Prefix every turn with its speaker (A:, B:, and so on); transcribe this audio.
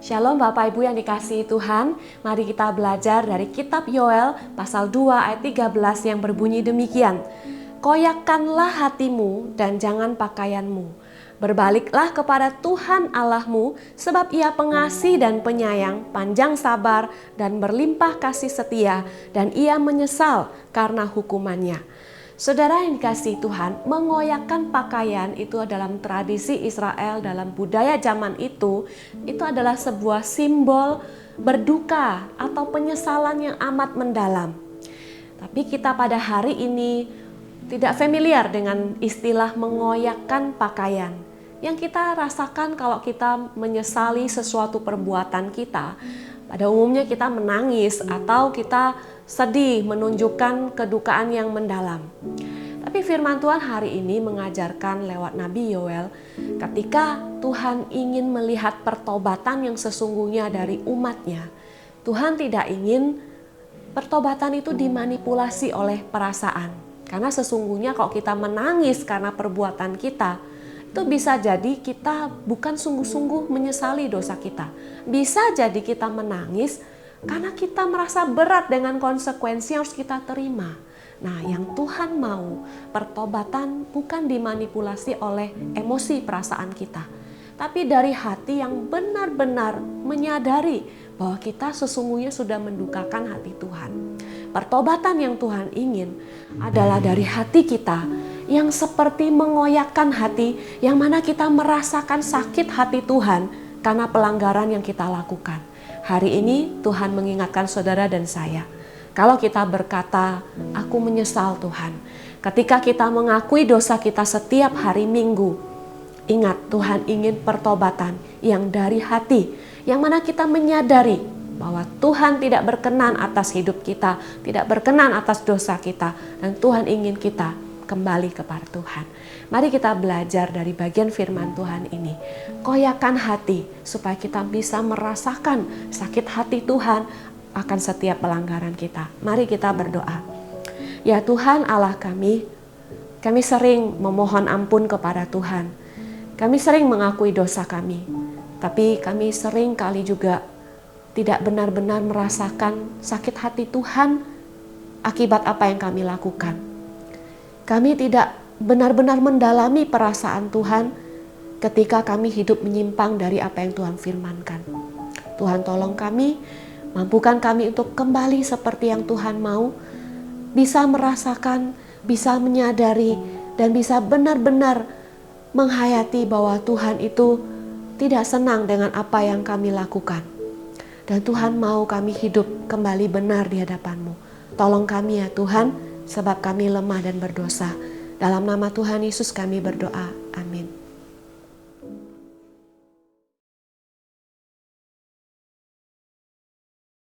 A: Shalom Bapak Ibu yang dikasihi Tuhan, mari kita belajar dari kitab Yoel pasal 2 ayat 13 yang berbunyi demikian. Koyakkanlah hatimu dan jangan pakaianmu. Berbaliklah kepada Tuhan Allahmu, sebab Ia pengasih dan penyayang, panjang sabar dan berlimpah kasih setia, dan Ia menyesal karena hukumannya. Saudara yang dikasihi Tuhan, mengoyakkan pakaian itu dalam tradisi Israel, dalam budaya zaman itu adalah sebuah simbol berduka atau penyesalan yang amat mendalam. Tapi kita pada hari ini tidak familiar dengan istilah mengoyakkan pakaian. Yang kita rasakan kalau kita menyesali sesuatu perbuatan kita, pada umumnya kita menangis atau kita sedih, menunjukkan kedukaan yang mendalam. Tapi firman Tuhan hari ini mengajarkan lewat Nabi Yoel, ketika Tuhan ingin melihat pertobatan yang sesungguhnya dari umatnya, Tuhan tidak ingin pertobatan itu dimanipulasi oleh perasaan. Karena sesungguhnya kalau kita menangis karena perbuatan kita, itu bisa jadi kita bukan sungguh-sungguh menyesali dosa kita. Bisa jadi kita menangis karena kita merasa berat dengan konsekuensi yang harus kita terima. Nah, yang Tuhan mau, pertobatan bukan dimanipulasi oleh emosi perasaan kita, tapi dari hati yang benar-benar menyadari bahwa kita sesungguhnya sudah mendukakan hati Tuhan. Pertobatan yang Tuhan ingin adalah dari hati kita yang seperti mengoyakkan hati, yang mana kita merasakan sakit hati Tuhan karena pelanggaran yang kita lakukan. Hari ini Tuhan mengingatkan saudara dan saya, kalau kita berkata, aku menyesal Tuhan, ketika kita mengakui dosa kita setiap hari Minggu, ingat Tuhan ingin pertobatan yang dari hati, yang mana kita menyadari bahwa Tuhan tidak berkenan atas hidup kita, tidak berkenan atas dosa kita, dan Tuhan ingin kita kembali kepada Tuhan. Mari kita belajar dari bagian firman Tuhan ini. Koyakkan hati supaya kita bisa merasakan sakit hati Tuhan akan setiap pelanggaran kita. Mari kita berdoa. Ya Tuhan Allah kami sering memohon ampun kepada Tuhan. Kami sering mengakui dosa kami. Tapi kami sering kali juga tidak benar-benar merasakan sakit hati Tuhan akibat apa yang kami lakukan. Kami tidak benar-benar mendalami perasaan Tuhan ketika kami hidup menyimpang dari apa yang Tuhan firmankan. Tuhan tolong kami, mampukan kami untuk kembali seperti yang Tuhan mau, bisa merasakan, bisa menyadari, dan bisa benar-benar menghayati bahwa Tuhan itu tidak senang dengan apa yang kami lakukan. Dan Tuhan mau kami hidup kembali benar di hadapan-Mu. Tolong kami ya Tuhan, sebab kami lemah dan berdosa. Dalam nama Tuhan Yesus kami berdoa. Amin.